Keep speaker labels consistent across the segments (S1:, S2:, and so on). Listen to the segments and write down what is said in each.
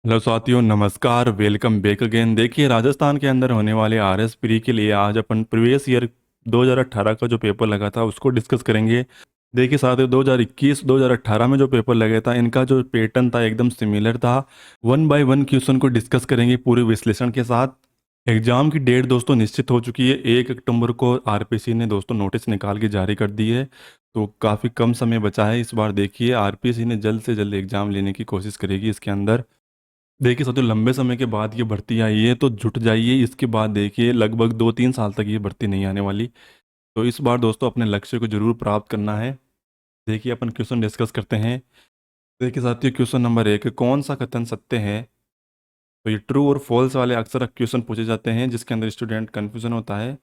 S1: Hello साथियों, नमस्कार। Welcome back again. देखिए, राजस्थान के अंदर होने वाले आरएस प्री के लिए आज अपन प्रीवियस ईयर 2018 का जो पेपर लगा था उसको डिस्कस करेंगे। देखिए साथियों, 2021 2018 में जो पेपर लगा था इनका जो पैटर्न था एकदम सिमिलर था। वन बाय वन क्वेश्चन को डिस्कस करेंगे पूरे विश्लेषण के साथ। एग्जाम की डेट दोस्तों निश्चित हो चुकी है। 1 अक्टूबर को आरपीसी ने दोस्तों नोटिस निकाल के जारी कर दी है। तो काफ़ी कम समय बचा है इस बार। देखिए, आरपीसी ने जल्द से जल्द एग्जाम लेने की कोशिश करेगी इसके अंदर। देखिए सोचो, लंबे समय के बाद ये भर्ती आई है तो जुट जाइए। इसके बाद देखिए लगभग 2-3 साल तक ये भर्ती नहीं आने वाली। तो इस बार दोस्तों अपने लक्ष्य को जरूर प्राप्त करना है। देखिए अपन क्वेश्चन डिस्कस करते हैं। देखिए साथियों, क्वेश्चन नंबर 1, कौन सा कथन सत्य है? तो ये ट्रू और फॉल्स वाले अक्सर क्वेश्चन पूछे जाते हैं जिसके अंदर स्टूडेंट कन्फ्यूजन होता है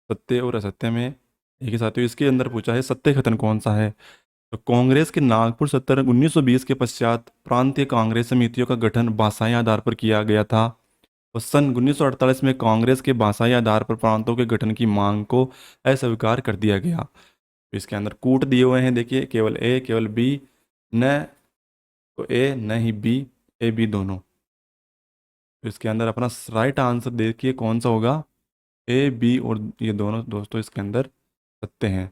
S1: सत्य और असत्य में। देखिए साथियों, इसके अंदर पूछा है सत्य कथन कौन सा है। तो कांग्रेस के नागपुर सत्र 1920 के पश्चात प्रांतीय कांग्रेस समितियों का गठन भाषाई आधार पर किया गया था। और सन 1948 में कांग्रेस के भाषाई आधार पर प्रांतों के गठन की मांग को अस्वीकार कर दिया गया। तो इसके अंदर कूट दिए हुए हैं। देखिए, केवल ए केवल बी, न तो ए न ही बी, ए बी दोनों। तो इसके अंदर अपना राइट आंसर देखिए कौन सा होगा। ए बी और ये दोनों दोस्तों इसके अंदर सत्य हैं।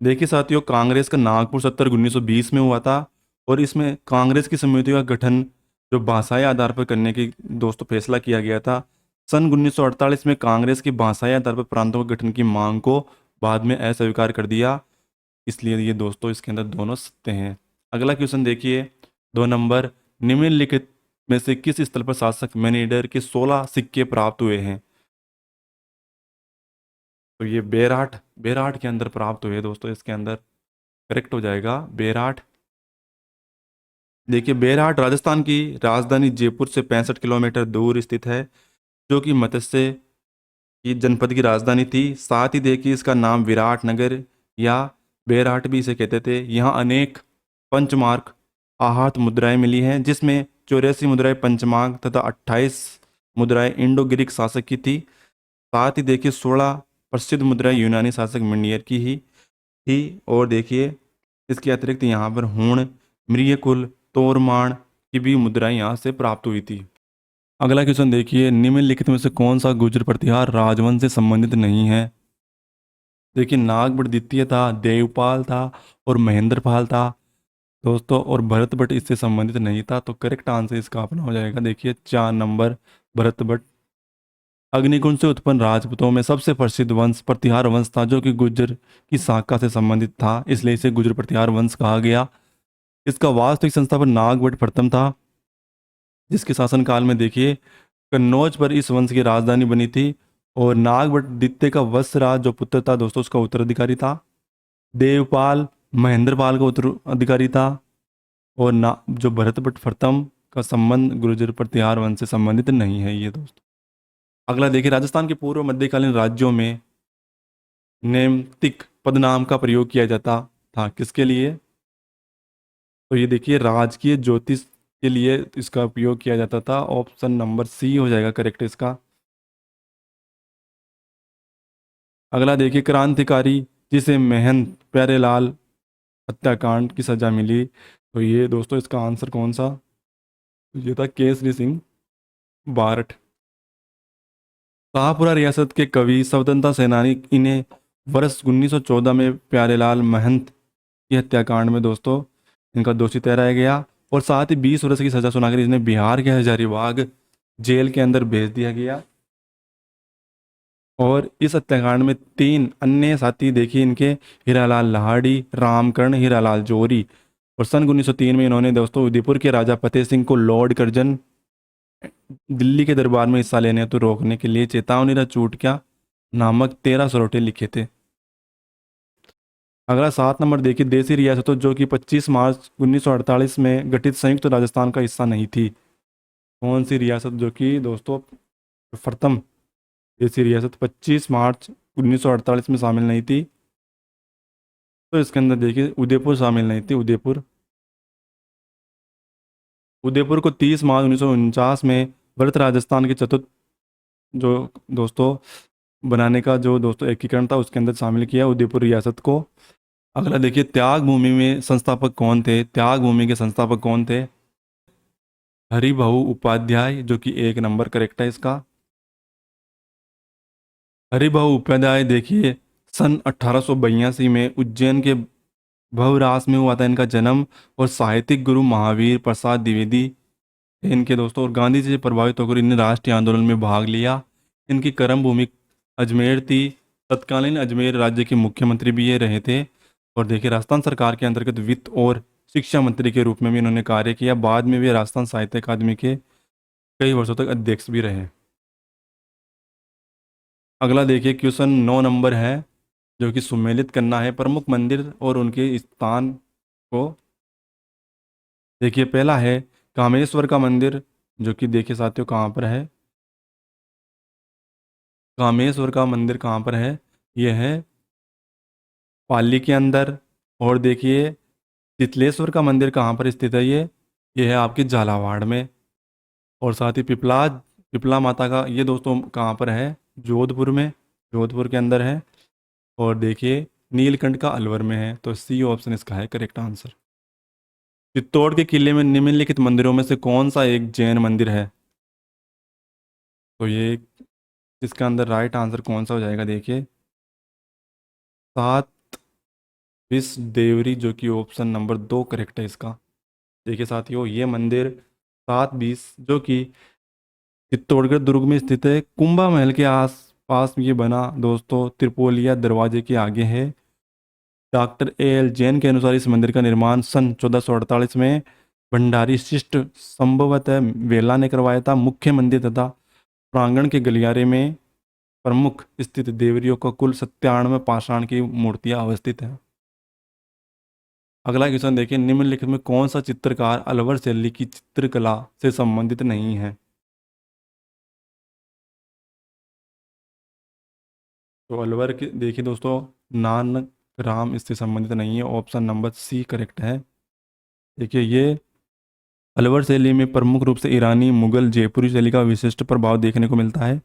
S1: देखिए साथियों, कांग्रेस का नागपुर सत्र 1920 में हुआ था और इसमें कांग्रेस की समिति का गठन जो भाषाई आधार पर करने की दोस्तों फैसला किया गया था। सन 1948 में कांग्रेस की भाषाई आधार पर प्रांतों के गठन की मांग को बाद में अस्वीकार कर दिया। इसलिए ये दोस्तों इसके अंदर दोनों सत्य हैं। अगला क्वेश्चन देखिए, 2 नंबर, निम्नलिखित में से किस स्थल पर शासक मेनेंडर के 16 सिक्के प्राप्त हुए हैं? तो ये बेराट बेराट के अंदर प्राप्त हुए दोस्तों। इसके अंदर करेक्ट हो जाएगा बेराट। देखिए, बेरहाट राजस्थान की राजधानी जयपुर से 65 किलोमीटर दूर स्थित है, जो कि मत्स्य की जनपद की राजधानी थी। साथ ही देखिए इसका नाम विराट नगर या बेरहाट भी इसे कहते थे। यहाँ अनेक पंचमार्क आहत मुद्राएं मिली हैं, जिसमें 84 मुद्राएं पंचमार्क तथा 28 मुद्राएं इंडो ग्रीक शासक की थी। साथ ही देखिए 16 प्रसिद्ध मुद्राएं यूनानी शासक मिनियर की ही थी। और देखिए इसके अतिरिक्त यहाँ पर हूण, मृगकुल, तोरमाण की भी मुद्राएं यहाँ से प्राप्त हुई थी। अगला क्वेश्चन देखिए, निम्नलिखित में से कौन सा गुर्जर प्रतिहार राजवंश से संबंधित नहीं है? देखिए, नागभट्ट द्वितीय था, देवपाल था और महेंद्रपाल था दोस्तों, और भरत भट्ट इससे संबंधित नहीं था। तो करेक्ट आंसर इसका अपना हो जाएगा। देखिए 4 नंबर, भरत भट्ट। अग्निकुंज से उत्पन्न राजपूतों में सबसे प्रसिद्ध वंश प्रतिहार वंश था, जो कि गुर्जर की शाखा से संबंधित था, इसलिए इसे गुर्जर प्रतिहार वंश कहा गया। इसका वास्तविक संस्थापक नागभट्ट प्रथम था, जिसके शासनकाल में देखिए कन्नौज पर इस वंश की राजधानी बनी थी। और नागभट्ट द्वितीय का वत्सराज जो पुत्र था दोस्तों, उसका उत्तराधिकारी था। देवपाल महेंद्रपाल का उत्तराधिकारी था। और ना जो भरत भट्ट प्रथम का संबंध गुर्जर प्रतिहार वंश से संबंधित नहीं है ये दोस्तों। अगला देखिए, राजस्थान के पूर्व मध्यकालीन राज्यों में नेमतिक पदनाम का प्रयोग किया जाता था, किसके लिए? तो ये देखिए राजकीय ज्योतिष के लिए इसका उपयोग किया जाता था। ऑप्शन नंबर सी हो जाएगा करेक्ट इसका। अगला देखिए, क्रांतिकारी जिसे महंत प्यारेलाल हत्याकांड की सजा मिली, तो ये दोस्तों इसका आंसर कौन सा? तो ये था केसरी सिंह बारठ। शाहपुरा रियासत के कवि स्वतंत्रता सेनानी इन्हें वर्ष 1914 में प्यारेलाल महंत की हत्याकांड में दोस्तों इनका दोषी ठहराया गया। और साथ ही 20 वर्ष की सजा सुनाकर इन्हें बिहार के हजारीबाग जेल के अंदर भेज दिया गया। और इस हत्याकांड में 3 अन्य साथी देखिए इनके, हीरालाल लाहड़ी, रामकरण, हीरालाल जौहरी। और सन 1903 में इन्होंने दोस्तों उदयपुर के राजा फतेह सिंह को लॉर्ड कर्जन दिल्ली के दरबार में हिस्सा लेने तो रोकने के लिए चेतावनी र चूट क्या नामक 13 सरोटे लिखे थे। अगला 7 नंबर देखिए, देसी रियासतों जो कि 25 मार्च 1948 में गठित संयुक्त राजस्थान का हिस्सा नहीं थी। कौन सी रियासत जो कि दोस्तों प्रथम देसी रियासत 25 मार्च 1948 में शामिल नहीं थी? तो इसके अंदर देखिए उदयपुर शामिल नहीं थी। उदयपुर उदयपुर को 30 मार्च 1949 में वृत राजस्थान के चतुर्थ जो दोस्तों बनाने का जो दोस्तों एकीकरण था उसके अंदर शामिल किया उदयपुर रियासत को। अगला देखिए, त्याग भूमि में संस्थापक कौन थे? त्याग भूमि के संस्थापक कौन थे? हरिभाऊ उपाध्याय, जो कि 1 नंबर करेक्ट है इसका। हरिभाऊ उपाध्याय देखिए सन 1882 में उज्जैन के भवरास में हुआ था इनका जन्म। और साहित्यिक गुरु महावीर प्रसाद द्विवेदी थे इनके दोस्तों। और गांधी जी से प्रभावित होकर इन्हें राष्ट्रीय आंदोलन में भाग लिया। इनकी कर्म भूमि अजमेर थी। तत्कालीन अजमेर राज्य के मुख्यमंत्री भी ये रहे थे। और देखिए राजस्थान सरकार के अंतर्गत वित्त और शिक्षा मंत्री के रूप में भी इन्होंने कार्य किया। बाद में वे राजस्थान साहित्य अकादमी के कई वर्षों तक अध्यक्ष भी रहे। अगला देखिए क्वेश्चन 9 नंबर है, जो कि सुमेलित करना है प्रमुख मंदिर और उनके स्थान को। देखिए पहला है कामेश्वर का मंदिर, जो कि देखिए साथियों कहाँ पर है। कामेश्वर का मंदिर कहाँ पर है? यह है पाली के अंदर। और देखिए चितलेश्वर का मंदिर कहाँ पर स्थित है? ये है आपकी झालावाड़ में। और साथ ही पिपला पिपला माता का ये दोस्तों कहाँ पर है? जोधपुर में, जोधपुर के अंदर है। और देखिए नीलकंठ का अलवर में है। तो सी ऑप्शन इसका है करेक्ट आंसर। चित्तौड़ के किले में निम्नलिखित मंदिरों में से कौन सा एक जैन मंदिर है? तो ये इसका अंदर राइट आंसर कौन सा हो जाएगा? देखिए सात विस देवरी, जो कि ऑप्शन नंबर 2 करेक्ट है इसका। देखिए साथियों ये मंदिर 7 बीस, जो कि चित्तौड़गढ़ दुर्ग में स्थित है, कुंभा महल के आस पास ये बना दोस्तों त्रिपोलिया दरवाजे के आगे है। डॉक्टर A L जैन के अनुसार इस मंदिर का निर्माण सन 1448 में भंडारी शिष्ट संभवतः वेला ने करवाया था। मुख्य मंदिर तथा प्रांगण के गलियारे में प्रमुख स्थित देवरियों का कुल 97 पाषाण की मूर्तियां अवस्थित हैं। अगला क्वेश्चन देखिए निम्नलिखित में कौन सा चित्रकार अलवर शैली की चित्रकला से संबंधित नहीं है? तो अलवर के देखिए दोस्तों नानक राम इससे संबंधित नहीं है। ऑप्शन नंबर सी करेक्ट है। देखिए ये अलवर शैली में प्रमुख रूप से ईरानी, मुगल, जयपुरी शैली का विशिष्ट प्रभाव देखने को मिलता है।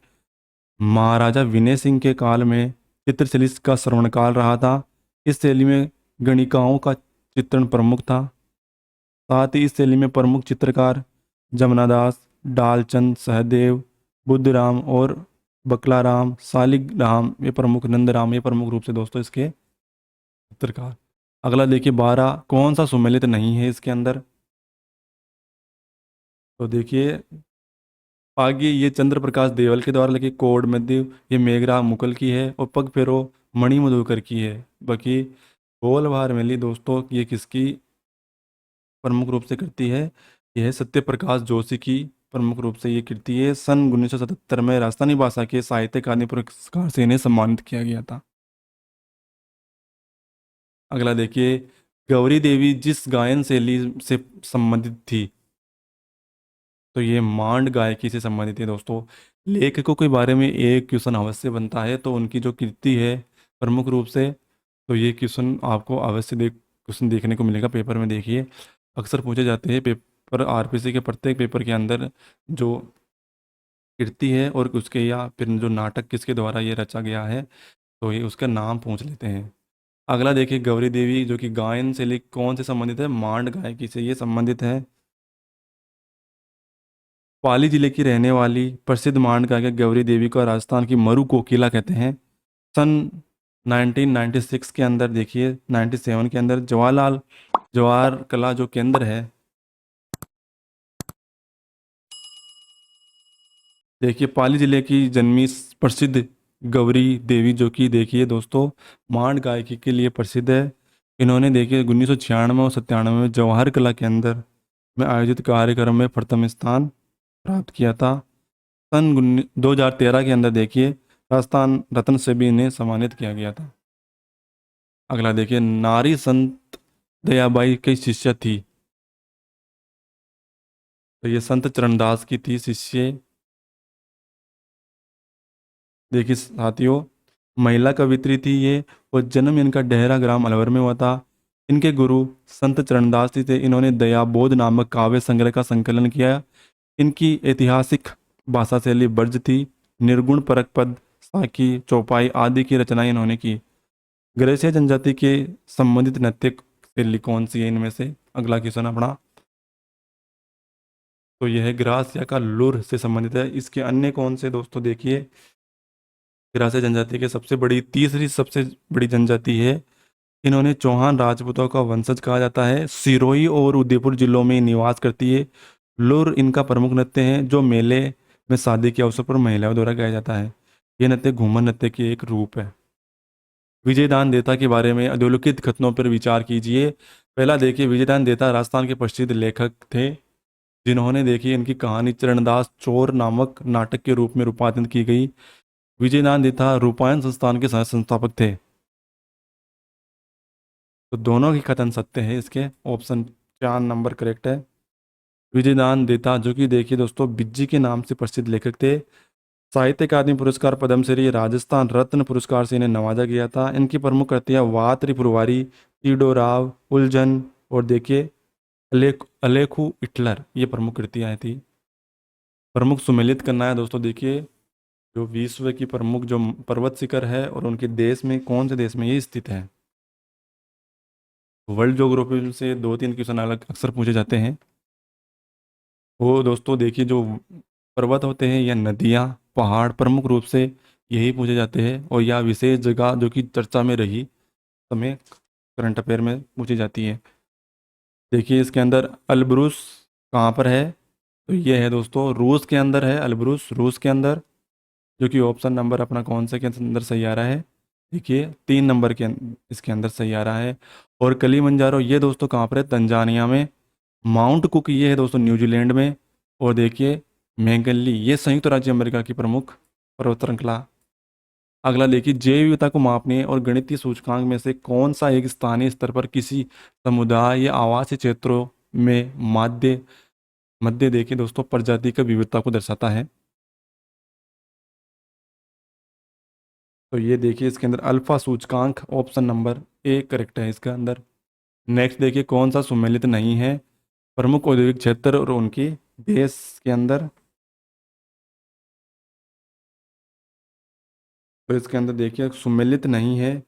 S1: महाराजा विनय सिंह के काल में चित्रशैली का श्रवणकाल रहा था। इस शैली में गणिकाओं का चित्रण प्रमुख था। साथ ही इस शैली में प्रमुख चित्रकार जमनादास, डालचंद सहदेव, बुद्धराम और बकलाराम, सालिग्राम ये प्रमुख, नंदराम ये प्रमुख रूप से दोस्तों इसके चित्रकार। अगला देखिए 12 कौन सा सुमेलित नहीं है इसके अंदर? तो देखिए आगे ये चंद्र प्रकाश देवल के द्वारा लिखी कोड मध्य, ये मेघरा मुकल की है। और पग फेरो मणि मधुकर की है। बाकी गोलवार मेली दोस्तों ये किसकी प्रमुख रूप से कृति है? यह है सत्य प्रकाश जोशी की प्रमुख रूप से ये कृति है। सन 1977 में राजस्थानी भाषा के साहित्य अकादमी पुरस्कार से इन्हें सम्मानित किया गया था। अगला देखिए गौरी देवी जिस गायन शैली से संबंधित थी? तो ये मांड गायकी से संबंधित है दोस्तों। लेखकों के बारे में एक क्वेश्चन अवश्य बनता है, तो उनकी जो कृति है प्रमुख रूप से, तो ये क्वेश्चन आपको अवश्य क्वेश्चन देखने को मिलेगा पेपर में। देखिए अक्सर पूछे जाते हैं पेपर, RPC के प्रत्येक पेपर के अंदर जो कृति है और उसके या फिर जो नाटक किसके द्वारा ये रचा गया है, तो ये उसका नाम पूछ लेते हैं। अगला देखिए गौरी देवी जो कि गायन शैली कौन से संबंधित है? मांड गायकी से ये संबंधित है। पाली जिले की रहने वाली प्रसिद्ध मांड गायिका गौरी देवी को राजस्थान की मरु कोकिला कहते हैं। सन 1996 के अंदर देखिए 97 के अंदर जवाहरलाल जवाहर कला जो केंद्र है, देखिए पाली जिले की जन्मी प्रसिद्ध गौरी देवी, जो कि देखिए दोस्तों मांड गायकी के लिए प्रसिद्ध है। इन्होंने देखिए 1996 और 97 में जवाहर कला केंद्र में आयोजित कार्यक्रम में प्रथम स्थान प्राप्त किया था। सन 2013 के अंदर देखिए राजस्थान रत्न से भी इन्हें सम्मानित किया गया था। अगला देखिए नारी संत दयाबाई की शिष्या थी? तो ये संत चरणदास की थी शिष्य। देखिए साथियों महिला कवित्री थी ये, और जन्म इनका डेहरा ग्राम अलवर में हुआ था। इनके गुरु संत चरणदास जी थे। इन्होंने दयाबोध नामक काव्य संग्रह का संकलन किया। इनकी ऐतिहासिक भाषा शैली ब्रज थी। निर्गुण परक पद, साखी, चौपाई आदि की रचनाएं इन्होंने की। ग्रसिया जनजाति के संबंधित नृत्य शैली कौन सी है इनमें से? अगला क्वेश्चन अपना तो यह ग्रासिया का लुर से संबंधित है। इसके अन्य कौन से दोस्तों देखिए, ग्रासिया जनजाति के सबसे बड़ी, तीसरी सबसे बड़ी जनजाति है। इन्होंने चौहान राजपूतों का वंशज कहा जाता है। सिरोही और उदयपुर जिलों में निवास करती है। लुर इनका प्रमुख नृत्य है जो मेले में शादी के अवसर पर महिलाओं द्वारा गाया जाता है। यह नृत्य घूमर नृत्य की एक रूप है। विजयदान देता के बारे में अधोलिखित कथनों पर विचार कीजिए। पहला देखिए, विजयदान देता राजस्थान के प्रसिद्ध लेखक थे, जिन्होंने देखिए इनकी कहानी चरणदास चोर नामक नाटक के रूप में रूपांतरित की गई। विजयदान देता रूपायन संस्थान के सह संस्थापक थे। तो दोनों ही कथन सत्य है, इसके ऑप्शन 4 नंबर करेक्ट है। विजयदान देता जो कि देखिए दोस्तों बिज्जी के नाम से प्रसिद्ध लेखक थे। साहित्य अकादमी पुरस्कार, पद्मश्री, राजस्थान रत्न पुरस्कार से इन्हें नवाजा गया था। इनकी प्रमुख कृतियां वात त्रिपुरवारी, ईडो राव, उलझन और देखिए अलेखू इटलर, ये प्रमुख कृतियां थी। प्रमुख सुमेलित करना है दोस्तों, देखिए जो विश्व की प्रमुख जो पर्वत शिखर है और उनके देश में, कौन से देश में ये स्थित है। वर्ल्ड ज्योग्राफी से 2-3 क्वेश्चन अलग अक्सर पूछे जाते हैं। वो दोस्तों देखिए जो पर्वत होते हैं या नदियाँ, पहाड़ प्रमुख रूप से यही पूछे जाते हैं, और यह विशेष जगह जो कि चर्चा में रही समय करंट अफेयर में पूछी जाती है। देखिए इसके अंदर अल्ब्रुस कहाँ पर है, तो ये है दोस्तों रूस के अंदर है। अल्ब्रुस रूस के अंदर, जो कि ऑप्शन नंबर अपना कौन से के अंदर सही आ रहा है, देखिए 3 नंबर के इसके अंदर सही आ रहा है। और कलिमंजारो ये दोस्तों कहाँ पर है, तंजानिया में। माउंट कुक ये है दोस्तों न्यूजीलैंड में। और देखिए मैगल्ली ये संयुक्त राज्य अमेरिका की प्रमुख पर्वत श्रृंखला। अगला देखिए, जैव विविधता को मापने और गणितीय सूचकांक में से कौन सा एक स्थानीय स्तर पर किसी समुदाय या आवासीय क्षेत्रों में मध्य मध्य देखिए दोस्तों प्रजाति की विविधता को दर्शाता है। तो ये देखिए इसके अंदर अल्फा सूचकांक ऑप्शन नंबर ए करेक्ट है इसका अंदर। नेक्स्ट देखिए, कौन सा सुमेलित नहीं है, प्रमुख औद्योगिक क्षेत्र और उनके देश के अंदर। तो इसके अंदर देखिए सुमेलित नहीं है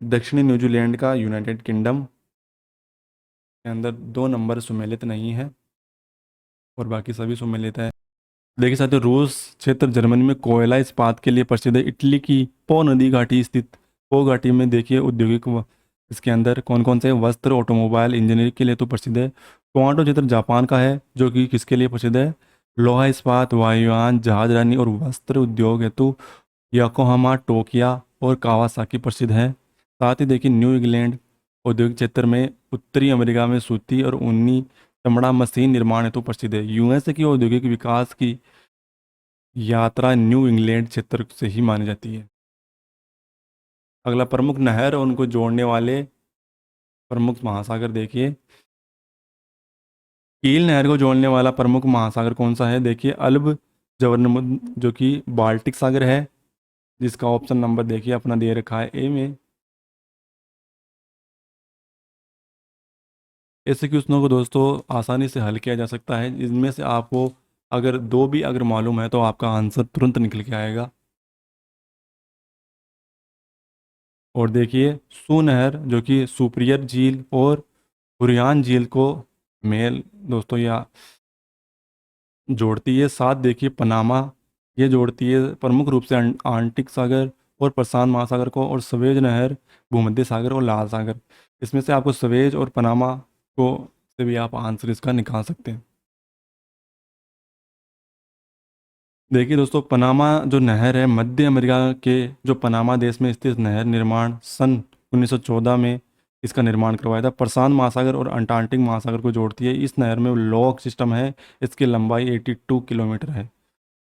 S1: दक्षिणी न्यूजीलैंड का यूनाइटेड किंगडम के अंदर 2 नंबर सुमेलित नहीं है, और बाकी सभी सुमेलित है। देखिए साथियों, रूस क्षेत्र जर्मनी में कोयला इस्पात के लिए प्रसिद्ध है। इटली की पो नदी घाटी स्थित पो घाटी में देखिए औद्योगिक इसके अंदर कौन कौन से वस्त्र, ऑटोमोबाइल, इंजीनियरिंग के लिए तो प्रसिद्ध है। टोरंटो क्षेत्र जापान का है, जो कि किसके लिए प्रसिद्ध है, लोहा इस्पात, वायुयान, जहाजरानी और वस्त्र उद्योग हेतु योकोहामा, टोक्यो और कावासाकी प्रसिद्ध है। साथ ही देखिए न्यू इंग्लैंड औद्योगिक क्षेत्र में उत्तरी अमेरिका में सूती और ऊनी चमड़ा मशीन निर्माण हेतु प्रसिद्ध है। यूएसए की औद्योगिक विकास की यात्रा न्यू इंग्लैंड क्षेत्र से ही मानी जाती है। अगला, प्रमुख नहर और उनको जोड़ने वाले प्रमुख महासागर देखिए, कील नहर को जोड़ने वाला प्रमुख महासागर कौन सा है, देखिए अल्ब जवर्नमुद, जो कि बाल्टिक सागर है, जिसका ऑप्शन नंबर देखिए अपना दे रखा है ए में। ऐसे क्वेश्चनों को दोस्तों आसानी से हल किया जा सकता है। इनमें से आपको अगर दो भी अगर मालूम है तो आपका आंसर तुरंत निकल के आएगा। और देखिए सू नहर जो कि सुपिरियर झील और हुरियान झील को मेल दोस्तों या जोड़ती है। साथ देखिए पनामा ये जोड़ती है प्रमुख रूप से आर्कटिक सागर और प्रशांत महासागर को। और सवेज नहर भूमध्य सागर और लाल सागर। इसमें से आपको सवेज और पनामा को से भी आप आंसर इसका निकाल सकते हैं। देखिए दोस्तों, पनामा जो नहर है मध्य अमेरिका के जो पनामा देश में स्थित नहर, निर्माण सन 1914 में इसका निर्माण करवाया था। प्रशांत महासागर और अंटार्कटिक महासागर को जोड़ती है। इस नहर में लॉक सिस्टम है, इसकी लंबाई 82 किलोमीटर है।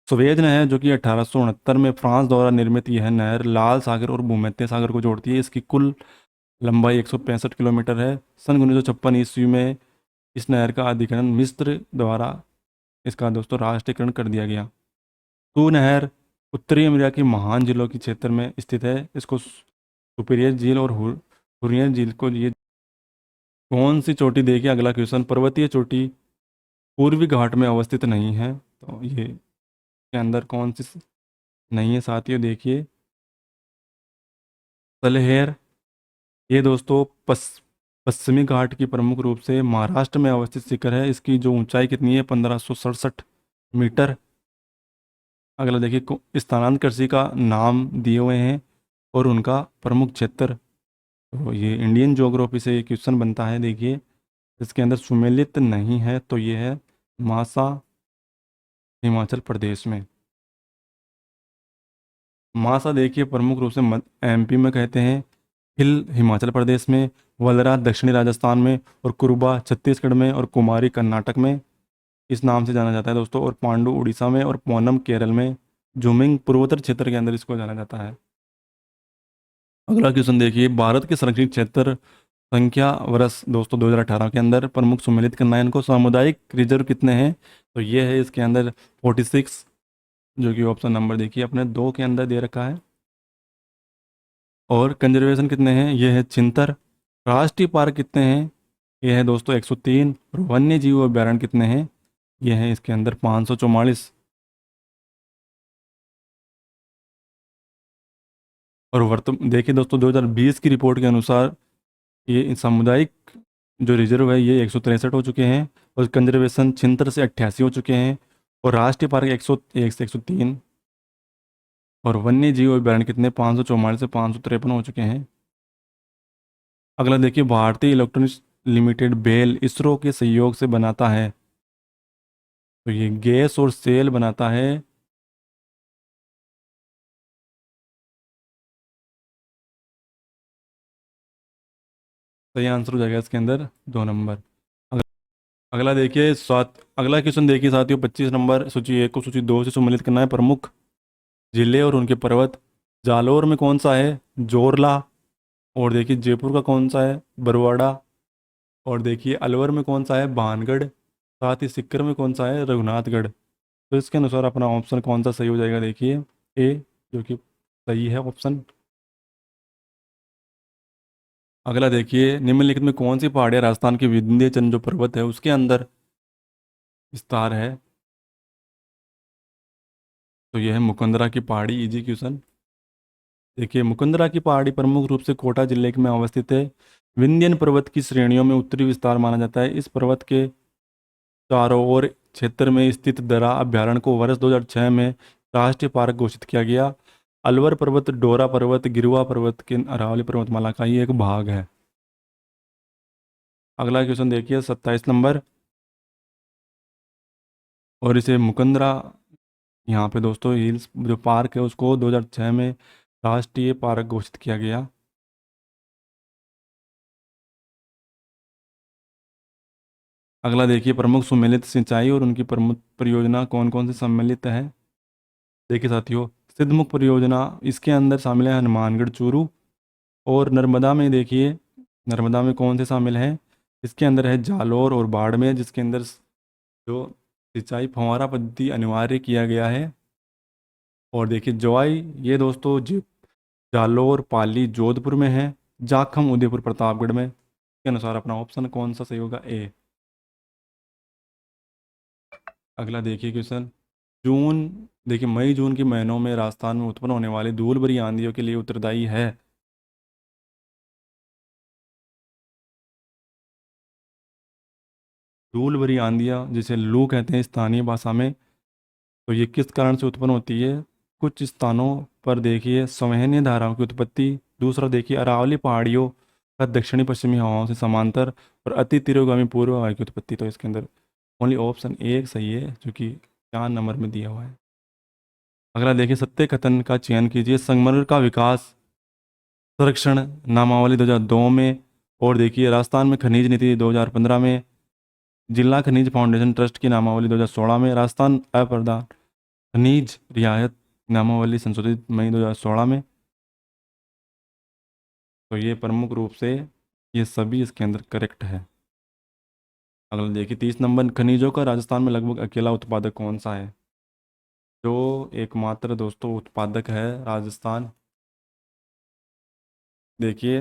S1: सुवेज नहर जो कि 1869 में फ्रांस द्वारा निर्मित यह नहर लाल सागर और भूमध्य सागर को जोड़ती है। इसकी कुल लंबाई 165 किलोमीटर है। सन 1956 ईस्वी में इस नहर का अधिग्रहण मिस्र द्वारा इसका दोस्तों राष्ट्रीयकरण कर दिया गया। तू नहर उत्तरी अमेरिका की महान झीलों के क्षेत्र में स्थित है। इसको सुपीरियर झील और हुरियन झील को ये कौन सी चोटी देखिए, अगला क्वेश्चन, पर्वतीय चोटी पूर्वी घाट में अवस्थित नहीं है, तो ये के अंदर कौन सी नहीं है साथियों, देखिए सलहेर ये दोस्तों पश्चिमी घाट की प्रमुख रूप से महाराष्ट्र में अवस्थित शिखर है। इसकी जो ऊंचाई कितनी है, 1567 मीटर। अगला देखिए, स्थानांतरित कृषि का नाम दिए हुए हैं और उनका प्रमुख क्षेत्र। तो ये इंडियन ज्योग्राफी से क्वेश्चन बनता है। देखिए, इसके अंदर सुमेलित नहीं है, तो ये है मासा, हिमाचल प्रदेश में। मासा देखिए प्रमुख रूप से एमपी में कहते हैं, हिल हिमाचल प्रदेश में, वलरा दक्षिणी राजस्थान में, और कुरुबा छत्तीसगढ़ में, और कुमारी कर्नाटक में इस नाम से जाना जाता है दोस्तों, और पांडु उड़ीसा में, और पोनम केरल में, झुमिंग पूर्वोत्तर क्षेत्र के अंदर इसको जाना जाता है। अगला क्वेश्चन देखिए, भारत के संरक्षित क्षेत्र संख्या वर्ष दोस्तों 2018 के अंदर प्रमुख सम्मिलित करना है इनको। सामुदायिक रिजर्व कितने हैं, तो ये है इसके अंदर 46, जो कि ऑप्शन नंबर देखिए अपने 2 के अंदर दे रखा है। और कंजर्वेशन कितने हैं, ये है 76। राष्ट्रीय पार्क कितने हैं, ये है दोस्तों 103। और वन्य जीव अभ्यारण्य कितने हैं, ये है इसके अंदर 544। और वर्तमान देखिए दोस्तों, 2020 की रिपोर्ट के अनुसार ये सामुदायिक जो रिजर्व है ये 163 हो चुके हैं, और कंजर्वेशन 76 से 88 हो चुके हैं, और राष्ट्रीय पार्क 101 से 103। और वन्य जीव अभ्यारण्य कितने, 544 से 553 हो चुके हैं। अगला देखिए, भारतीय इलेक्ट्रॉनिक्स लिमिटेड बेल इसरो के सहयोग से बनाता है, तो ये गैस और सेल बनाता है। सही आंसर हो जाएगा इसके अंदर 2 नंबर। अगला देखिए, अगला क्वेश्चन देखिए साथियों, 25 नंबर। सूची 1 को सूची 2 से सम्मिलित करना है। प्रमुख जिले और उनके पर्वत। जालौर में कौन सा है, जोरला। और देखिए, जयपुर का कौन सा है, बरवाड़ा। और देखिए, अलवर में कौन सा है, भानगढ़। साथ ही सिक्कर में कौन सा है, रघुनाथगढ़। तो इसके अनुसार अपना ऑप्शन कौन सा सही हो जाएगा, देखिए ए, जो कि सही है ऑप्शन। अगला देखिए, निम्नलिखित में कौन सी पहाड़ियाँ राजस्थान के विंध्याचल जो पर्वत है उसके अंदर विस्तार है, तो यह है मुकंदरा की पहाड़ी। Easy question. देखिए, मुकंदरा की पहाड़ी प्रमुख रूप से कोटा जिले में अवस्थित है। विंध्यन पर्वत की श्रेणियों में उत्तरी विस्तार माना जाता है। इस पर्वत के चारों ओर क्षेत्र में स्थित दर्रा अभ्यारण्य को वर्ष 2006 में राष्ट्रीय पार्क घोषित किया गया। अलवर पर्वत, डोरा पर्वत, गिरुआ पर्वत के अरावली पर्वतमाला का ही एक भाग है। अगला क्वेश्चन देखिए, 27 नंबर। और इसे मुकंदरा, यहाँ पे दोस्तों हिल्स जो पार्क है उसको 2006 में राष्ट्रीय पार्क घोषित किया गया। अगला देखिए, प्रमुख सुमेलित सिंचाई और उनकी प्रमुख परियोजना कौन कौन से सम्मिलित है। देखिए साथियों, सिद्धमुख परियोजना इसके अंदर शामिल है हनुमानगढ़ चूरू। और नर्मदा में देखिए, नर्मदा में कौन से शामिल हैं, इसके अंदर है जालौर और बाड़मेर, जिसके अंदर जो सिंचाई फव्वारा पद्धति अनिवार्य किया गया है। और देखिए, जवाई ये दोस्तों जालौर, पाली, जोधपुर में है। जाखम उदयपुर प्रतापगढ़ में। के अनुसार अपना ऑप्शन कौन सा सही होगा, ए। अगला देखिए क्वेश्चन, जून देखिए मई जून के महीनों में राजस्थान में उत्पन्न होने वाली धूल भरी आंधियों के लिए उत्तरदायी है। धूल भरी आंधियाँ जिसे लू कहते हैं स्थानीय भाषा में, तो ये किस कारण से उत्पन्न होती है। कुछ स्थानों पर देखिए संवहनीय धाराओं की उत्पत्ति। दूसरा देखिए, अरावली पहाड़ियों का दक्षिणी पश्चिमी हवाओं से समांतर। और अति तीव्रगामी पूर्व हवा की उत्पत्ति। तो इसके अंदर ओनली ऑप्शन एक सही है, जो कि 4 नंबर में दिया हुआ है। अगला देखिए, सत्य कथन का चयन कीजिए। संगमरमर का विकास संरक्षण नामावली 2002 में। और देखिए, राजस्थान में खनिज नीति 2015 में। जिला खनिज फाउंडेशन ट्रस्ट की नामावली 2016 में। राजस्थान अप्रदान खनिज रियायत नामावली संशोधित मई 2016 में। तो ये प्रमुख रूप से ये सभी इसके अंदर करेक्ट है। अगला देखिए, 30 नंबर। खनिजों का राजस्थान में लगभग अकेला उत्पादक कौन सा है, जो एकमात्र दोस्तों उत्पादक है राजस्थान। देखिए,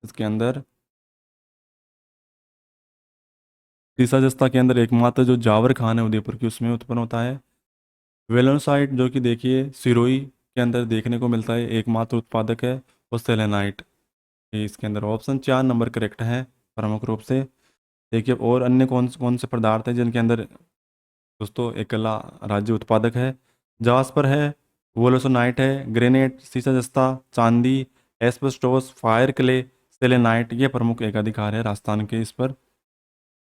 S1: इसके अंदर तीसरा जस्ता के अंदर एकमात्र जो जावर खान है उदयपुर की, उसमें उत्पन्न होता है। वेलोसाइट जो कि देखिए सिरोही के अंदर देखने को मिलता है, एकमात्र उत्पादक है। और सेलेनाइट ये इसके अंदर ऑप्शन 4 नंबर करेक्ट है प्रमुख रूप से। देखिए और अन्य कौन कौन से पदार्थ हैं जिनके अंदर दोस्तों एकला राज्य उत्पादक है। जास्पर है, वोलोसोनाइट है, ग्रेनाइट, सीसा जस्ता, चांदी, एस्बेस्टोस, फायर क्ले, सेलेनाइट, ये प्रमुख एकाधिकार है राजस्थान के इस पर।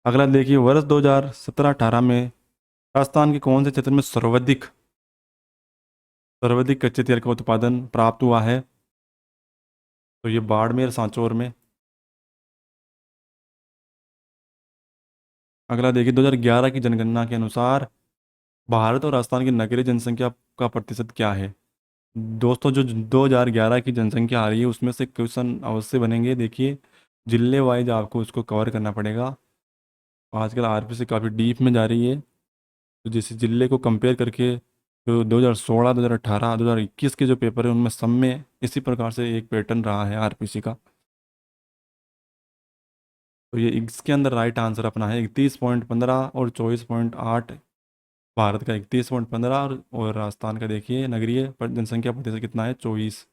S1: अगला देखिए वर्ष 2017-18 में राजस्थान के कौन से क्षेत्र में सर्वाधिक सर्वाधिक कच्चे तेल का उत्पादन प्राप्त हुआ है? तो ये बाड़मेर सांचौर में। अगला देखिए 2011 की जनगणना के अनुसार भारत और राजस्थान की नगरीय जनसंख्या का प्रतिशत क्या है? दोस्तों जो 2011 की जनसंख्या आ रही है उसमें से क्वेश्चन अवश्य बनेंगे। देखिए जिले वाइज आपको उसको कवर करना पड़ेगा। आजकल आरपीसी काफ़ी डीप में जा रही है, तो जैसे जिले को कंपेयर करके जो 2016, 2018, 2021 के जो पेपर है उनमें सब में इसी प्रकार से एक पैटर्न रहा है आरपीसी का। तो ये इसके अंदर राइट आंसर अपना है 31.15 और 24.8। भारत का 31.15 और राजस्थान का देखिए नगरीय पर जनसंख्या प्रतिशत कितना है? 24।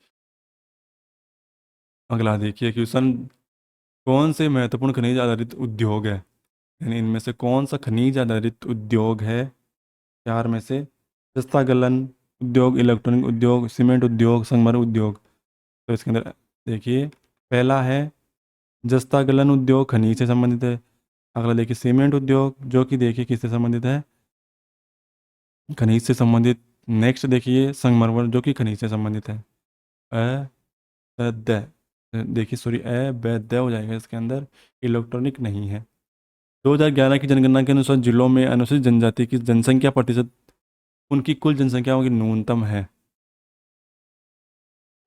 S1: अगला देखिए क्वेश्चन, कौन से महत्वपूर्ण खनिज आधारित उद्योग है? यानी इनमें से कौन सा खनिज आधारित उद्योग है चार में से? जस्ता गलन उद्योग, इलेक्ट्रॉनिक उद्योग, सीमेंट उद्योग, संगमरमर उद्योग। तो इसके अंदर देखिए पहला है जस्ता गलन उद्योग, खनिज से संबंधित है। अगला देखिए सीमेंट उद्योग, जो कि देखिए किससे संबंधित है? खनिज से संबंधित। नेक्स्ट देखिए संगमरमर, जो कि खनिज से संबंधित है। अ द देखिए सॉरी द हो जाएगा इसके अंदर, इलेक्ट्रॉनिक नहीं है। 2011 की जनगणना के अनुसार जिलों में अनुसूचित जनजाति की जनसंख्या प्रतिशत उनकी कुल जनसंख्या की न्यूनतम है।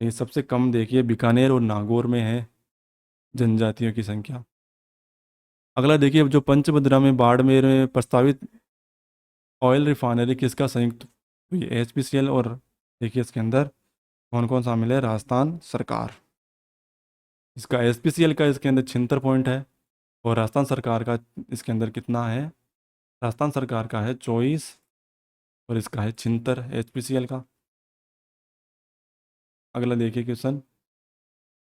S1: ये सबसे कम देखिए बीकानेर और नागौर में है जनजातियों की संख्या। अगला देखिए जो पंचभद्रा में बाड़मेर में प्रस्तावित ऑयल रिफाइनरी किसका संयुक्त? तो ये एचपीसीएल, और देखिए इसके अंदर कौन कौन शामिल है? राजस्थान सरकार। इसका एचपीसीएल का इसके अंदर 76 पॉइंट है, और राजस्थान सरकार का इसके अंदर कितना है? राजस्थान सरकार का है 24 और इसका है 76 एचपीसीएल का। अगला देखिए क्वेश्चन,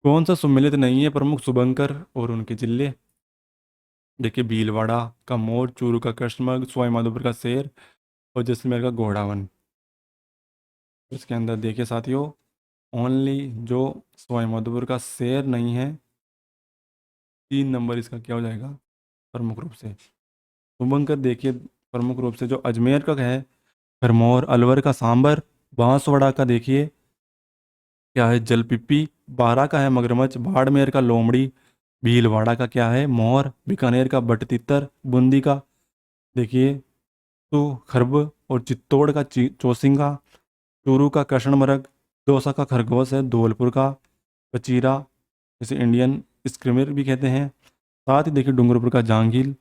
S1: कौन सा सम्मिलित नहीं है प्रमुख शुभंकर और उनके जिले? देखिए भीलवाड़ा का मोर, चूरू का कृष्णमृग, सवाई माधोपुर का शेर और जैसलमेर का घोड़ावन। इसके अंदर देखिए साथियों ओनली जो सवाई माधोपुर का शेर नहीं है, 3 नंबर इसका क्या हो जाएगा प्रमुख रूप से? शुभंकर देखिए प्रमुख रूप से जो अजमेर का है भरमौर, अलवर का सांबर, बांसवाड़ा का देखिए क्या है? जलपिप्पी, बारा का है मगरमच्छ, बाड़मेर का लोमड़ी, भीलवाड़ा का क्या है? मोर, बीकानेर का बटतितर, बूंदी का देखिए तो खरब, और चित्तौड़ का चौसिंगा, चूरू का कृष्णमृग, दौसा का खरगोश है, धौलपुर का पचीरा जिसे इंडियन स्क्रिमिर भी कहते हैं। साथ ही देखिए डूंगरपुर का जांगील,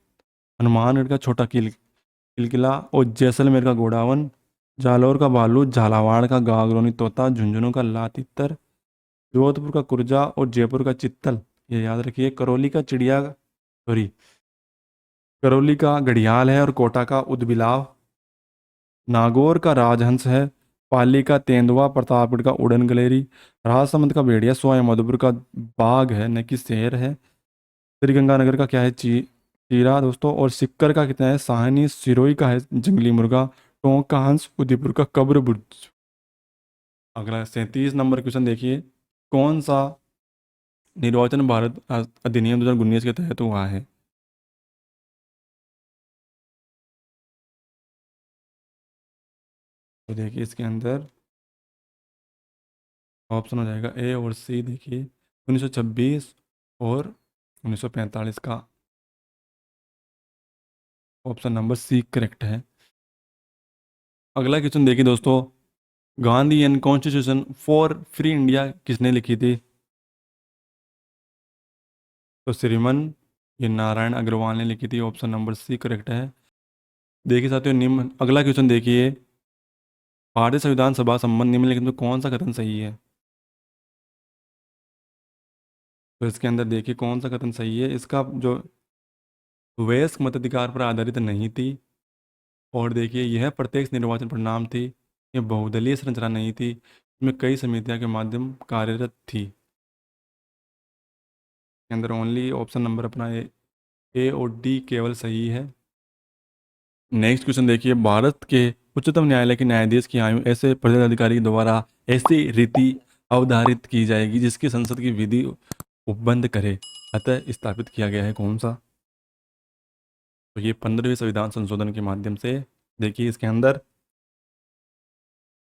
S1: हनुमानगढ़ का छोटा किलकिला और जैसलमेर का गोडावन, जालौर का भालू, झालावाड़ का गागरोनी तोता, झुंझुनू का लातितर, जोधपुर का कुरजा और जयपुर का चित्तल। ये याद रखिए। करौली का चिड़िया सॉरी करौली का घड़ियाल है, और कोटा का उदबिलाव, नागौर का राजहंस है, पाली का तेंदुआ, प्रतापगढ़ का उड़न गलेरी, राजसमंद का भेड़िया, सवाई माधोपुर का बाघ है न कि शेर है, श्रीगंगानगर का क्या है? चीरा दोस्तों, और सिक्कर का कितना है? साहनी, सिरोही का है जंगली मुर्गा, टोंक का हंस, उदयपुर का कब्र बुर्ज। अगला 37 नंबर क्वेश्चन देखिए, कौन सा निर्वाचन भारत अधिनियम 2019 के तहत हुआ है? तो देखिए इसके अंदर ऑप्शन हो जाएगा ए और सी। देखिए 1926 और 1945 का ऑप्शन नंबर सी करेक्ट है। अगला क्वेश्चन देखिए दोस्तों, Gandhi and constitution for free India किसने लिखी थी? तो श्रीमन ये नारायण अग्रवाल ने लिखी थी, ऑप्शन नंबर सी करेक्ट है। देखिए साथियों निम्न अगला क्वेश्चन देखिए, भारतीय संविधान सभा संबंध निम्नलिखित में कौन सा कथन सही है? तो इसके अंदर देखिए कौन सा कथन सही है? इसका जो वयस्क मताधिकार पर आधारित नहीं थी, और देखिए यह प्रत्यक्ष निर्वाचन परिणाम थी, यह बहुदलीय संरचना नहीं थी, इसमें कई समितियां के माध्यम कार्यरत थी। के अंदर ओनली ऑप्शन नंबर अपना ए और डी केवल सही है। नेक्स्ट क्वेश्चन देखिए, भारत के उच्चतम न्यायालय के न्यायाधीश की आयु ऐसे प्रधान अधिकारी द्वारा ऐसी रीति अवधारित की जाएगी जिसकी संसद की विधि उपबंध करे, अतः स्थापित किया गया है कौन सा? तो ये 15वें संविधान संशोधन के माध्यम से। देखिए इसके अंदर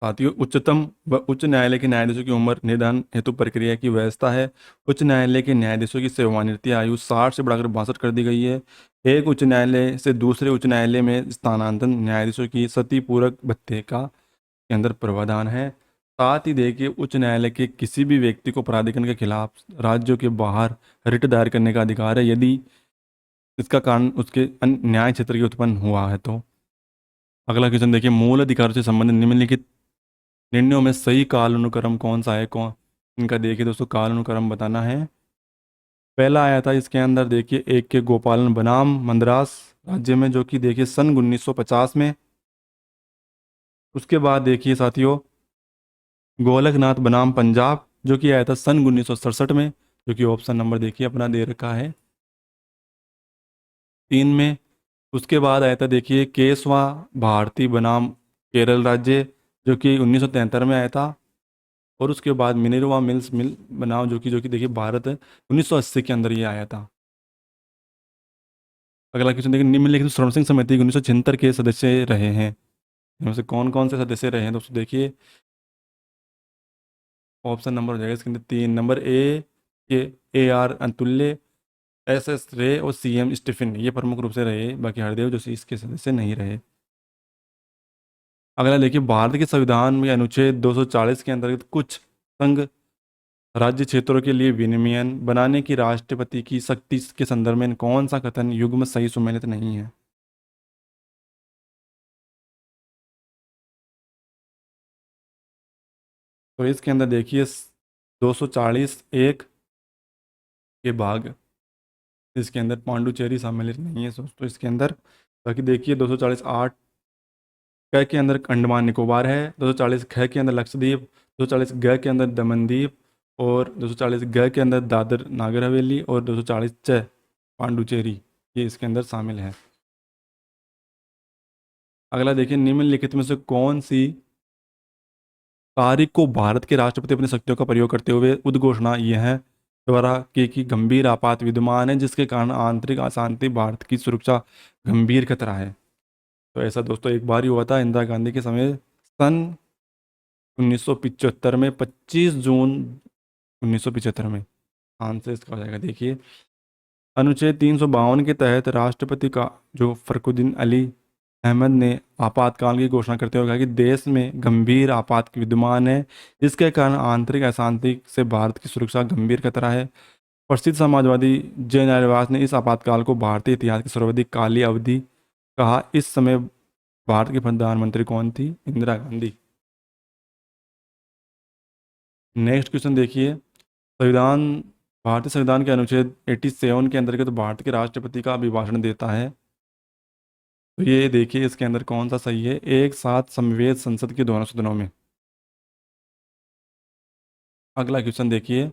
S1: साथियों, उच्चतम व उच्च न्यायालय के न्यायाधीशों की उम्र निर्धारण हेतु प्रक्रिया की व्यवस्था है। उच्च न्यायालय के न्यायाधीशों की सेवानिवृत्ति आयु 60 से बढ़ाकर 62 कर दी गई है। एक उच्च न्यायालय से दूसरे उच्च न्यायालय में स्थानांतरण न्यायाधीशों की सती पूरक भत्ते का के अंदर प्रावधान है। साथ ही देखिए, उच्च न्यायालय के किसी भी व्यक्ति को प्राधिकरण के खिलाफ राज्यों के बाहर रिट दायर करने का अधिकार है यदि इसका कारण उसके न्याय क्षेत्र के उत्पन्न हुआ है तो। अगला क्वेश्चन देखिए, मूल अधिकारों से संबंधित निम्नलिखित निर्णयों में सही कालानुक्रम कौन सा है? कौन इनका देखिए दोस्तों, कालानुक्रम बताना है। पहला आया था इसके अंदर देखिए, एक के गोपालन बनाम मद्रास राज्य में, जो कि देखिए सन 1950 में। उसके बाद देखिए साथियों, गोलकनाथ बनाम पंजाब, जो कि आया था सन 1967 में, जो कि ऑप्शन नंबर देखिए अपना दे रखा है 3 में। उसके बाद आया था देखिए, केशवा भारती बनाम केरल राज्य, जो कि 1973 में आया था। और उसके बाद मिनर्वा मिल्स मिल बनाम, जो कि देखिए भारत 1980 के अंदर ये आया था। अगला क्वेश्चन देखिए, निम्नलिखित स्वर्ण सिंह समिति के 1976 के सदस्य रहे हैं, इनमें से कौन कौन से सदस्य रहे हैं दोस्तों? देखिए ऑप्शन नंबर हो जाएगा इसके अंदर 3 नंबर, के AR अतुल्य, SS रे और CM स्टीफन, ये प्रमुख रूप से रहे। बाकी हरदेव जोशी इसके सदस्य नहीं रहे। अगला देखिए, भारत के संविधान में अनुच्छेद 240 के अंतर्गत कुछ संघ राज्य क्षेत्रों के लिए विनियमन बनाने की राष्ट्रपति की शक्ति के संदर्भ में कौन सा कथन युग्म सही सुमेलित नहीं है? तो इसके अंदर देखिए 240 एक के भाग, इसके अंदर पांडुचेरी सम्मिलित नहीं है दोस्तों इसके अंदर। बाकी देखिए 240 आठ क के अंदर अंडमान निकोबार है, 240 ख के अंदर लक्षद्वीप, 240 ग के अंदर दमनदीप, और 240 ग के अंदर दादर नागर हवेली, और 240 च पांडुचेरी, ये इसके अंदर शामिल है। अगला देखिए, निम्नलिखित में से कौन सी तारीख को भारत के राष्ट्रपति अपनी शक्तियों का प्रयोग करते हुए उद्घोषणा यह द्वारा की कि गंभीर आपात विद्यमान है जिसके कारण आंतरिक अशांति भारत की सुरक्षा गंभीर खतरा है? तो ऐसा दोस्तों एक बार ही हुआ था इंदिरा गांधी के समय, सन 1975 में, 25 जून 1975 में। आंसर इसका हो जाएगा देखिए, अनुच्छेद 352 के तहत राष्ट्रपति का जो फखरुद्दीन अली अहमद ने आपातकाल की घोषणा करते हुए कहा कि देश में गंभीर आपात विद्यमान है जिसके कारण आंतरिक अशांति से भारत की सुरक्षा गंभीर खतरा है। प्रसिद्ध समाजवादी जय नारायणवास ने इस आपातकाल को भारतीय इतिहास की सर्वाधिक काली अवधि कहा। इस समय भारत की प्रधानमंत्री कौन थी? इंदिरा गांधी। नेक्स्ट क्वेश्चन देखिए, संविधान भारतीय संविधान के अनुच्छेद 87 के अंतर्गत भारत के राष्ट्रपति का अभिभाषण देता है। तो ये देखिए इसके अंदर कौन सा सही है? एक साथ समवेत संसद के दोनों सदनों में। अगला क्वेश्चन देखिए,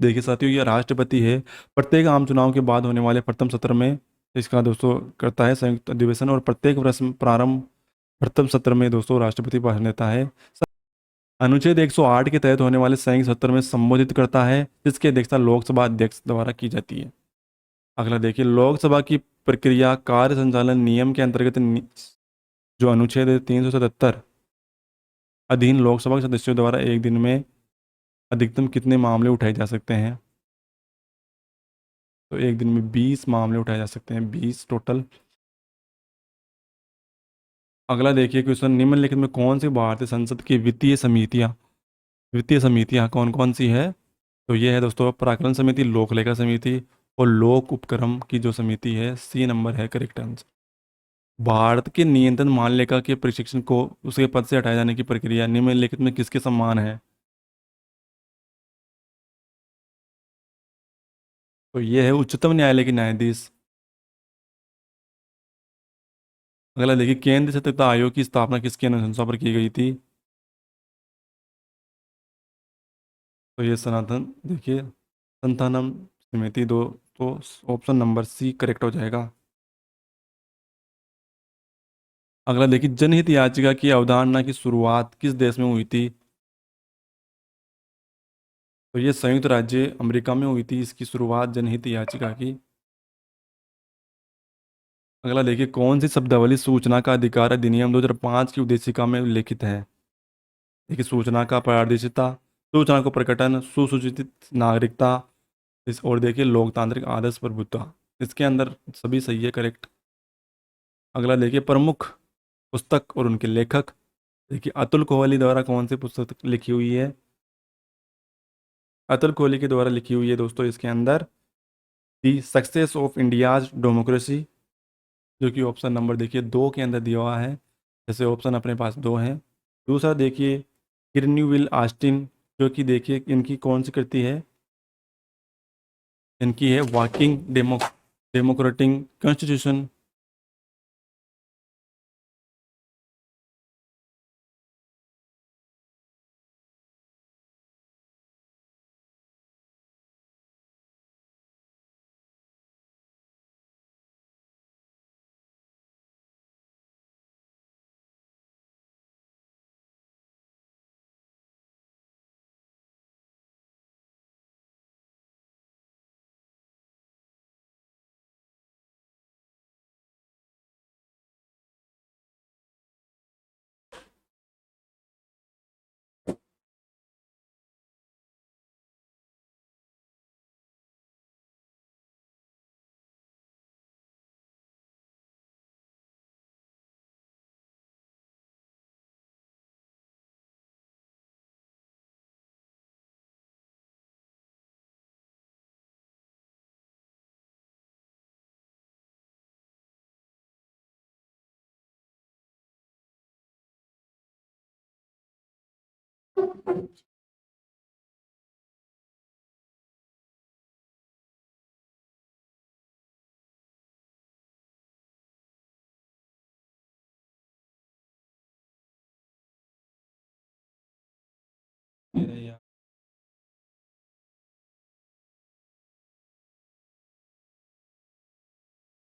S1: देखिए साथियों, ये राष्ट्रपति है प्रत्येक आम चुनाव के बाद होने वाले प्रथम सत्र में इसका दोस्तों करता है संयुक्त अधिवेशन, और प्रत्येक वर्ष में प्रारंभ प्रथम सत्र में दोस्तों राष्ट्रपति भाषण देता है। अनुच्छेद 108 के तहत होने वाले संयुक्त सत्र में संबोधित करता है जिसकी अध्यक्षता लोकसभा अध्यक्ष द्वारा की जाती है। अगला देखिए, लोकसभा की प्रक्रिया कार्य संचालन नियम के अंतर्गत जो अनुच्छेद है 377 अधीन लोकसभा के सदस्यों द्वारा एक दिन में अधिकतम कितने मामले उठाए जा सकते हैं? तो एक दिन में 20 मामले उठाए जा सकते हैं, 20 टोटल। अगला देखिए क्वेश्चन, निम्नलिखित में कौन सी भारतीय संसद की वित्तीय समितियां कौन कौन सी है? तो ये है दोस्तों, प्राक्कलन समिति, लोक लेखा समिति, और लोक उपक्रम की जो समिति है, C नंबर है करेक्ट आंसर। भारत के नियंत्रण महालेखा के प्रशिक्षण को उसके पद से हटाए जाने की प्रक्रिया निम्नलिखित में किसके समान है? तो ये है उच्चतम न्यायालय के न्यायाधीश। अगला देखिए, केंद्र सतर्कता आयोग की स्थापना किसकी अनुशंसा पर की गई थी? तो ये सनातन देखिए संतानम समिति दो, तो ऑप्शन नंबर सी करेक्ट हो जाएगा। अगला देखिए जनहित याचिका की अवधारणा की शुरुआत किस देश में हुई थी? तो ये संयुक्त राज्य अमेरिका में हुई थी इसकी शुरुआत जनहित याचिका की। अगला देखिए कौन सी शब्दावली सूचना का अधिकार अधिनियम 2005 की उद्देशिका में उल्लेखित है? देखिए सूचना का पारदर्शिता, सूचना को प्रकटन, सुसूचित नागरिकता, इस और देखिए लोकतांत्रिक आदर्श प्रभुत्व। इसके अंदर सभी सही है, करेक्ट। अगला देखिए प्रमुख पुस्तक और उनके लेखक। देखिए अतुल कोहली द्वारा कौन सी पुस्तक लिखी हुई है? अतुल कोहली के द्वारा लिखी हुई है दोस्तों इसके अंदर दी सक्सेस ऑफ इंडियाज डेमोक्रेसी, जो कि ऑप्शन नंबर देखिए 2 के अंदर दिया हुआ है। जैसे ऑप्शन अपने पास 2 हैं। दूसरा देखिए किरन्यूविल आस्टिन, जो कि देखिए इनकी कौन सी कृति है? इनकी है वॉकिंग डेमोक्रेटिक कॉन्स्टिट्यूशन